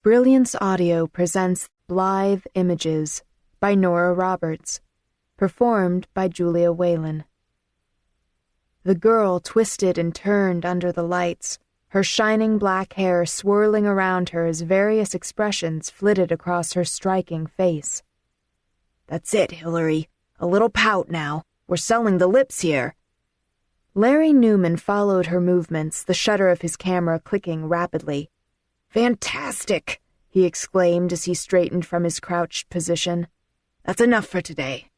Brilliance Audio presents Blithe Images by Nora Roberts, performed by Julia Whalen. The girl twisted and turned under the lights, her shining black hair swirling around her as various expressions flitted across her striking face. "That's it, Hilary. A little pout now. We're selling the lips here." Larry Newman followed her movements, the shutter of his camera clicking rapidly. "Fantastic!" he exclaimed as he straightened from his crouched position. "That's enough for today."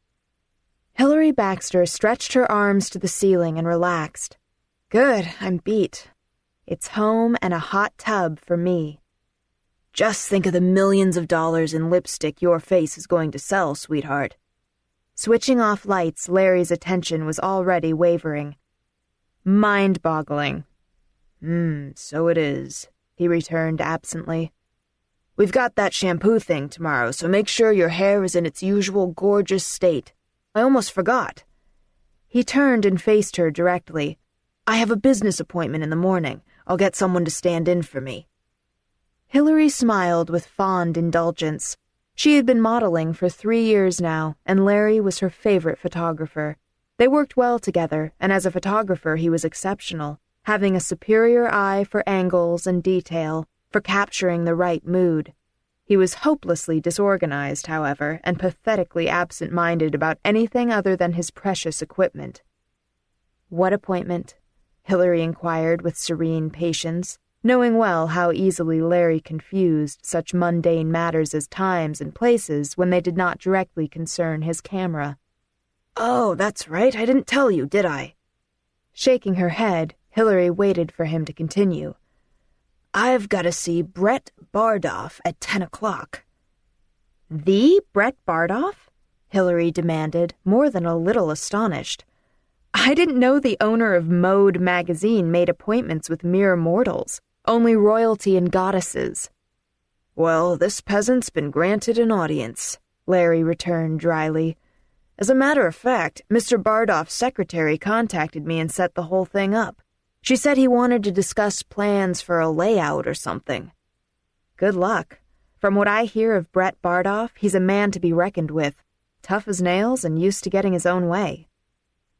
Hilary Baxter stretched her arms to the ceiling and relaxed. "Good, I'm beat. It's home and a hot tub for me." "Just think of the millions of dollars in lipstick your face is going to sell, sweetheart." Switching off lights, Larry's attention was already wavering. "Mind-boggling." So it is," he returned absently. "We've got that shampoo thing tomorrow, so make sure your hair is in its usual gorgeous state. I almost forgot." He turned and faced her directly. "I have a business appointment in the morning. I'll get someone to stand in for me." Hilary smiled with fond indulgence. She had been modeling for 3 years now, and Larry was her favorite photographer. They worked well together, and as a photographer he was exceptional, having a superior eye for angles and detail, for capturing the right mood. He was hopelessly disorganized, however, and pathetically absent-minded about anything other than his precious equipment. "What appointment?" Hilary inquired with serene patience, knowing well how easily Larry confused such mundane matters as times and places when they did not directly concern his camera. "Oh, that's right, I didn't tell you, did I?" Shaking her head, Hilary waited for him to continue. "I've got to see Bret Bardoff at 10 o'clock. "The Bret Bardoff?" Hilary demanded, more than a little astonished. "I didn't know the owner of Mode magazine made appointments with mere mortals, only royalty and goddesses." "Well, this peasant's been granted an audience," Larry returned dryly. "As a matter of fact, Mr. Bardoff's secretary contacted me and set the whole thing up. She said he wanted to discuss plans for a layout or something." "Good luck. From what I hear of Bret Bardoff, he's a man to be reckoned with. Tough as nails and used to getting his own way."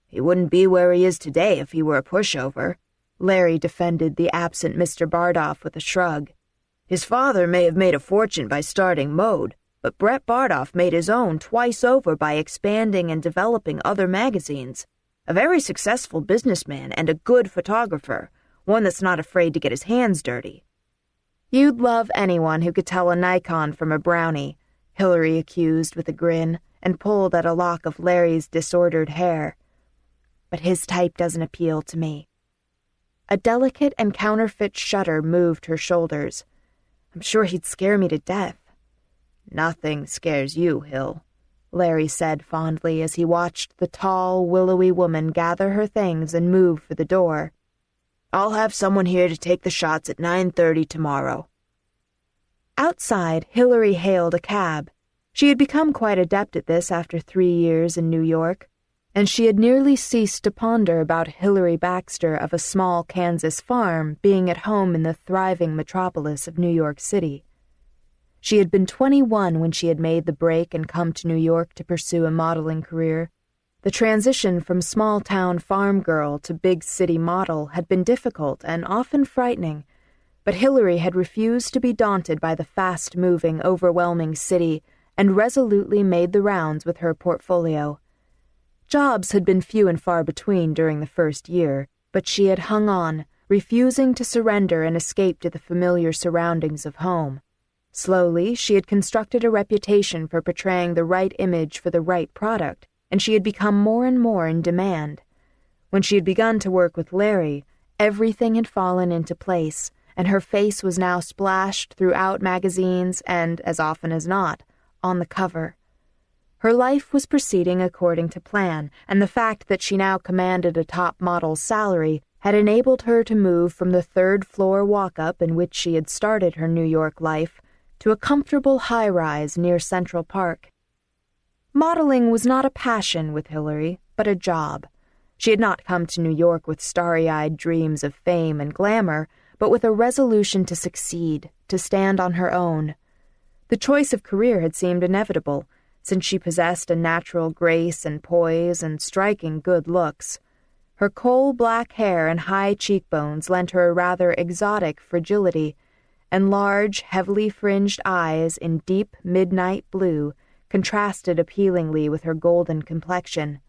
"He wouldn't be where he is today if he were a pushover." Larry defended the absent Mr. Bardoff with a shrug. "His father may have made a fortune by starting Mode, but Bret Bardoff made his own twice over by expanding and developing other magazines. A very successful businessman and a good photographer, one that's not afraid to get his hands dirty." "You'd love anyone who could tell a Nikon from a brownie," Hilary accused with a grin, and pulled at a lock of Larry's disordered hair. "But his type doesn't appeal to me." A delicate and counterfeit shudder moved her shoulders. "I'm sure he'd scare me to death." "Nothing scares you, Hill," Larry said fondly as he watched the tall, willowy woman gather her things and move for the door. "I'll have someone here to take the shots at 9:30 tomorrow." Outside, Hilary hailed a cab. She had become quite adept at this after 3 years in New York, and she had nearly ceased to ponder about Hilary Baxter of a small Kansas farm being at home in the thriving metropolis of New York City. She had been 21 when she had made the break and come to New York to pursue a modeling career. The transition from small-town farm girl to big-city model had been difficult and often frightening, but Hilary had refused to be daunted by the fast-moving, overwhelming city and resolutely made the rounds with her portfolio. Jobs had been few and far between during the first year, but she had hung on, refusing to surrender and escape to the familiar surroundings of home. Slowly, she had constructed a reputation for portraying the right image for the right product, and she had become more and more in demand. When she had begun to work with Larry, everything had fallen into place, and her face was now splashed throughout magazines and, as often as not, on the cover. Her life was proceeding according to plan, and the fact that she now commanded a top model's salary had enabled her to move from the third-floor walk-up in which she had started her New York life to a comfortable high-rise near Central Park. Modeling was not a passion with Hilary, but a job. She had not come to New York with starry-eyed dreams of fame and glamour, but with a resolution to succeed, to stand on her own. The choice of career had seemed inevitable, since she possessed a natural grace and poise and striking good looks. Her coal-black hair and high cheekbones lent her a rather exotic fragility, and large, heavily fringed eyes in deep midnight blue contrasted appealingly with her golden complexion.